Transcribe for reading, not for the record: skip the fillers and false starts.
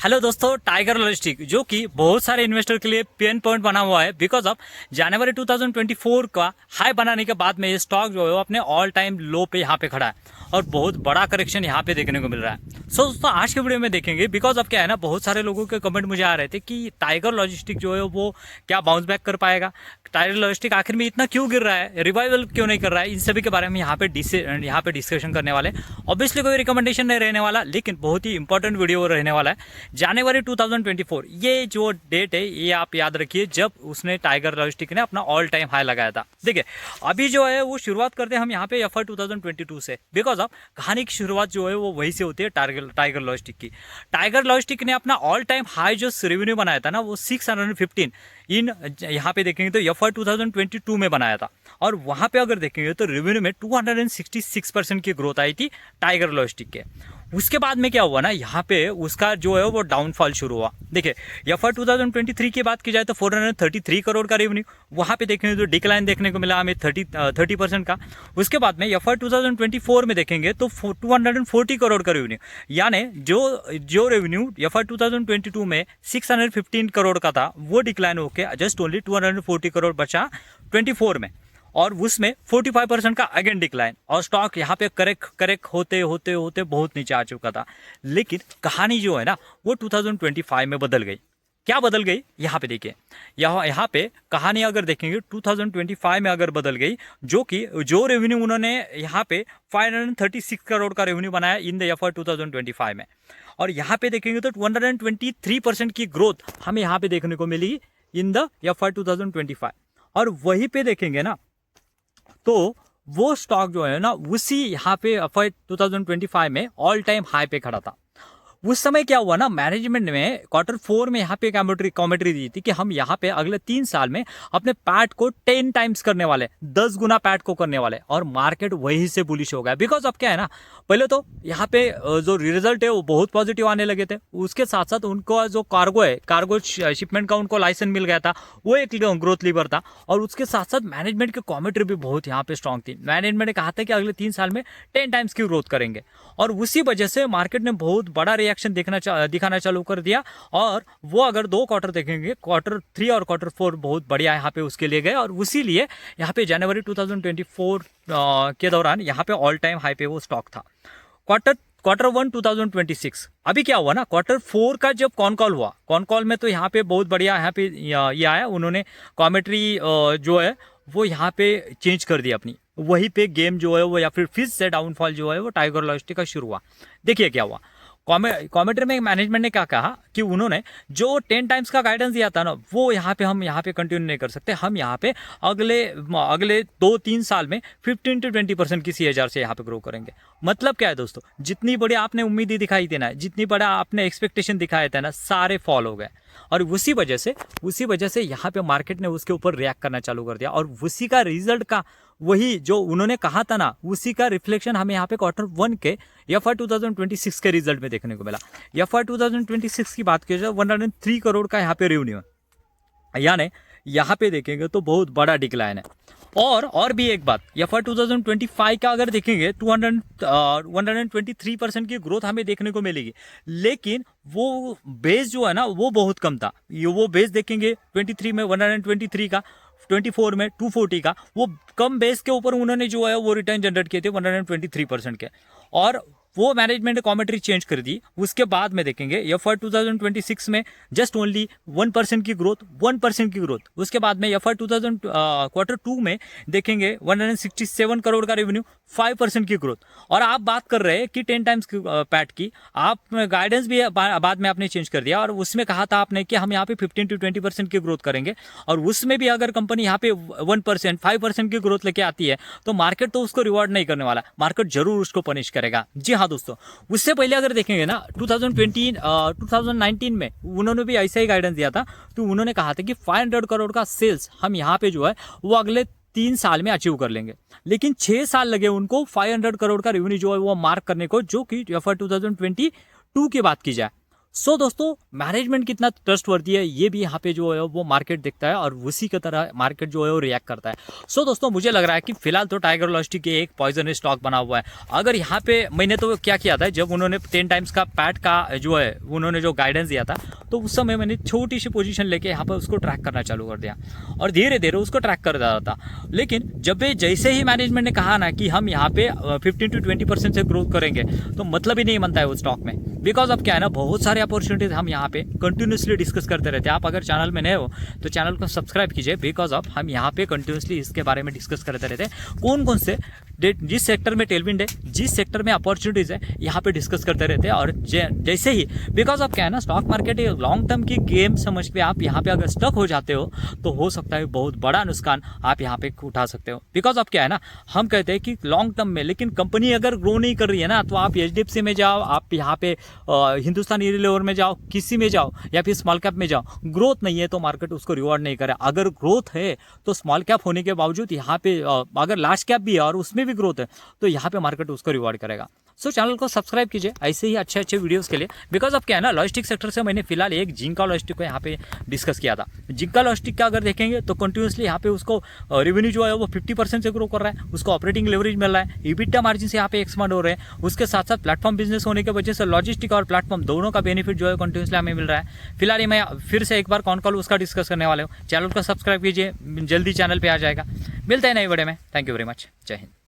Hello दोस्तों, tiger logistic जो कि बहुत सारे इन्वेस्टर के लिए पेन पॉइंट बना हुआ है बिकॉज ऑफ जनवरी 2024 का हाई बनाने के बाद में ये स्टॉक जो है वो अपने ऑल टाइम लो पे यहाँ पे खड़ा है और बहुत बड़ा करेक्शन यहाँ पे देखने को मिल रहा है। दोस्तों आज के वीडियो में देखेंगे बिकॉज ऑफ क्या है ना, बहुत सारे लोगों के कमेंट मुझे आ रहे थे कि टाइगर लॉजिस्टिक जो है वो क्या बाउंस बैक कर पाएगा, टाइगर लॉजिस्टिक आखिर में इतना क्यों गिर रहा है, रिवाइवल क्यों नहीं कर रहा है। इन सभी के बारे में यहाँ पे डिस्कशन करने वाले। ऑब्वियसली कोई रिकमेंडेशन नहीं रहने वाला, लेकिन बहुत ही इंपॉर्टेंट वीडियो रहने वाला है। जनवरी 2024 ये जो डेट है ये आप याद रखिए जब उसने टाइगर लॉजिस्टिक ने अपना ऑल टाइम हाई लगाया था। देखिए अभी जो है वो शुरुआत करते हैं हम यहाँ पे FY 2022 से, बिकॉज ऑफ कहानी की शुरुआत जो है वो वहीं से होती है टाइगर लॉजिस्टिक की। टाइगर लॉजिस्टिक ने अपना ऑल टाइम हाई जो रेवेन्यू बनाया था ना वो 615 इन यहाँ पे देखेंगे तो FY 2022 में बनाया था, और वहाँ पे अगर देखेंगे तो रेवेन्यू में 266% की ग्रोथ आई थी टाइगर लॉजिस्टिक के। उसके बाद में क्या हुआ ना, यहाँ पे उसका जो है वो डाउनफॉल शुरू हुआ। देखिए FY 2023 की बात की जाए तो 433 करोड़ का रेवेन्यू, वहाँ पे देखेंगे तो डिक्लाइन देखने को मिला हमें 30% का। उसके बाद में FY 2024 में देखेंगे तो 240 करोड़ का रेवेन्यू, यानी जो रेवेन्यू FY 2022 में 615 करोड़ का था वो डिक्लाइन होकर जस्ट ओनली 240 करोड़ बचा 24 में, और उसमें 45% का अगेन डिक्लाइन, और स्टॉक यहाँ पे करेक्ट होते होते होते बहुत नीचे आ चुका था। लेकिन कहानी जो है ना वो 2025 में बदल गई। क्या बदल गई यहाँ पे देखिए, यहाँ पे कहानी अगर देखेंगे 2025 में अगर बदल गई, जो रेवेन्यू उन्होंने यहाँ पे 536 करोड़ का रेवेन्यू बनाया इन द FY 2025 में, और यहाँ पे देखेंगे तो 223% की ग्रोथ हमें यहाँ पे देखने को मिली इन द FY 2025। और वहीं पे देखेंगे ना तो वो स्टॉक जो है ना उसी यहाँ पे FY 2025 में ऑल टाइम हाई पे खड़ा था। उस समय क्या हुआ ना, मैनेजमेंट में Q4 में यहाँ पे कॉमेंट्री दी थी कि हम यहाँ पे अगले 3 साल में अपने पैट को 10 टाइम्स करने वाले, 10 गुना पैट को करने वाले, और मार्केट वहीं से बुलिश हो गया। बिकॉज अब क्या है ना, पहले तो यहाँ पे जो रिजल्ट है वो बहुत पॉजिटिव आने लगे थे, उसके साथ साथ उनको जो कार्गो शिपमेंट का उनको लाइसेंस मिल गया था, वो एक ग्रोथ लीवर था, और उसके साथ साथ मैनेजमेंट की कॉमेंट्री भी बहुत यहाँ पे स्ट्रॉन्ग थी। मैनेजमेंट ने कहा था कि अगले 3 साल में 10 टाइम्स की ग्रोथ करेंगे, और उसी वजह से मार्केट ने बहुत बड़ा रिएक्शन दिखाना चालू कर दिया। और वो अगर 2 क्वार्टर देखेंगे, Q3 और Q4 बहुत बढ़िया यहाँ पे उसके लिए गए, और उसी लिए यहाँ पे जनवरी 2024 के दौरान यहाँ पे ऑल टाइम हाई पे वो स्टॉक था। Q1 2026 अभी क्या हुआ ना, Q4 का जब कॉल हुआ, कॉल में तो यहाँ पे बहुत बढ़िया यहाँ पे ये आया, उन्होंने कॉमेंट्री जो है वो यहाँ पे चेंज कर दिया अपनी, वहीं पे गेम जो है वो या फिर से डाउनफॉल जो है वो टाइगर लॉजिस्टिक का शुरू हुआ। देखिए क्या हुआ, कॉमेंट्री में मैनेजमेंट ने क्या कहा कि उन्होंने जो 10 टाइम्स का गाइडेंस दिया था ना वो हम यहाँ पे कंटिन्यू नहीं कर सकते, हम यहाँ पे अगले 2-3 साल में 15 to 20% की CAGR से यहाँ पे ग्रो करेंगे। मतलब क्या है दोस्तों, जितनी बड़ी आपने उम्मीद दिखाई थी ना, जितनी बड़ा आपने एक्सपेक्टेशन दिखाया था ना, सारे फॉल हो गए, और उसी वजह से यहाँ पे मार्केट ने उसके ऊपर रिएक्ट करना चालू कर दिया, और उसी का रिजल्ट का वही जो उन्होंने कहा था ना उसी का रिफ्लेक्शन हमें यहाँ पे Q1 के FY 2026 के रिजल्ट में देखने को मिला। FY 2026 की बात की जाए 103 करोड़ का यहाँ पे रेवेन्यू है, यानी यहाँ पे देखेंगे तो बहुत बड़ा डिक्लाइन है। और भी एक बात, FY 2025 का अगर देखेंगे 123% की ग्रोथ हमें देखने को मिलेगी, लेकिन वो बेस जो है ना वो बहुत कम था। वो बेस देखेंगे 23 में 123 का, 24 में 240 का, वो कम बेस के ऊपर उन्होंने जो है वो रिटर्न जनरेट किए थे 123% के, और वो मैनेजमेंट ने कॉमेंट्री चेंज कर दी। उसके बाद में देखेंगे FY 2026 में जस्ट ओनली 1% की ग्रोथ। उसके बाद में FY Q2 में देखेंगे 167 करोड़ का रेवेन्यू, 5% की ग्रोथ। और आप बात कर रहे हैं कि 10 टाइम्स की पैट की, आप गाइडेंस भी बाद में आपने चेंज कर दिया, और उसमें कहा था आपने कि हम यहाँ पे 15 to 20% की ग्रोथ करेंगे, और उसमें भी अगर कंपनी यहाँ पे 1%, 5% की ग्रोथ लेके आती है तो मार्केट तो उसको रिवॉर्ड नहीं करने वाला, मार्केट जरूर उसको पनिश करेगा। जी हाँ दोस्तों, उससे पहले अगर देखेंगे ना 2019 में उन्होंने भी ऐसा ही गाइडेंस दिया था, तो उन्होंने कहा था कि 500 करोड़ का सेल्स हम यहाँ पे जो है वो अगले 3 साल में अचीव कर लेंगे, लेकिन 6 साल लगे उनको 500 करोड़ का रेवेन्यू जो है वो मार्क करने को, जो कि FY 2022 की बात की जाए। सो दोस्तों मैनेजमेंट कितना ट्रस्टवर्दी है ये भी यहाँ पे जो है वो मार्केट देखता है और उसी की तरह मार्केट जो है वो रिएक्ट करता है। सो दोस्तों मुझे लग रहा है कि फिलहाल तो टाइगर लॉजिस्टिक एक पॉइजन स्टॉक बना हुआ है। अगर यहाँ पे मैंने तो क्या किया था, जब उन्होंने 10 टाइम्स का पैट का जो है उन्होंने जो गाइडेंस दिया था तो उस समय मैंने छोटी सी पोजीशन लेके यहाँ पर उसको ट्रैक करना चालू कर दिया और धीरे धीरे उसको ट्रैक कर रहा था। लेकिन जब जैसे ही मैनेजमेंट ने कहा ना कि हम यहाँ पे 15 to 20% से ग्रोथ करेंगे तो मतलब ही नहीं बनता है उस स्टॉक में। बिकॉज अब क्या है ना, बहुत सारे अपॉर्चुनिटीज हम यहाँ पे कंटिन्यूसली डिस्कस करते रहते हैं। आप अगर चैनल में नए हो तो चैनल को सब्सक्राइब कीजिए, बिकॉज ऑफ हम यहाँ पे कंटिन्यूसली इसके बारे में डिस्कस करते रहते हैं। कौन कौन से जिस सेक्टर में टेलविंड है, जिस सेक्टर में अपॉर्चुनिटीज है, यहाँ पे डिस्कस करते रहते हैं। और जैसे ही बिकॉज ऑफ क्या है ना, स्टॉक मार्केट एक लॉन्ग टर्म की गेम समझ पे आप यहाँ पे अगर स्टक हो जाते हो तो हो सकता है बहुत बड़ा नुकसान आप यहाँ पे उठा सकते हो। बिकॉज ऑफ क्या है ना, हम कहते हैं कि लॉन्ग टर्म में लेकिन कंपनी अगर ग्रो नहीं कर रही है ना तो आप HDFC में जाओ, आप यहाँ पे हिंदुस्तान यूनिलीवर में जाओ, किसी में जाओ या फिर स्मॉल कैप में जाओ, ग्रोथ नहीं है तो मार्केट उसको रिवॉर्ड नहीं करे। अगर ग्रोथ है तो स्मॉल कैप होने के बावजूद यहाँ पे अगर लार्ज कैप भी है और उसमें भी ग्रोथ है तो यहाँ पे मार्केट उसको रिवॉर्ड करेगा। सो चैनल को सब्सक्राइब कीजिए ऐसे ही अच्छे अच्छे वीडियोस के लिए। बिकॉज ऑफ क्या है ना, लॉजिस्टिक सेक्टर से मैंने फिलहाल एक जिंका लॉजिस्टिक को यहाँ पे डिस्कस किया था। जिंका लॉजिस्टिक का अगर देखेंगे तो कंटिन्यूसली यहाँ पे उसको रेवेन्यू जो है वो 50% से ग्रो कर रहा है, उसको ऑपरेटिंग लेवरेज मिल रहा है, EBITDA मार्जिन से यहाँ पे एक्सपांड हो रहे हैं। उसके साथ साथ प्लेटफॉर्म बिजनेस होने की वजह से लॉजिस्टिक और प्लेटफॉर्म दोनों का बेनिफिट जो है कंटिन्यूसली हमें मिल रहा है। फिलहाल ये मैं फिर से एक बार कौन कॉल उसका डिस्कस करने वाले हूँ। चैनल को सब्सक्राइब कीजिए, जल्दी चैनल पर आ जाएगा। मिलते हैं नई वीडियो में। Thank you very much. जय हिंद।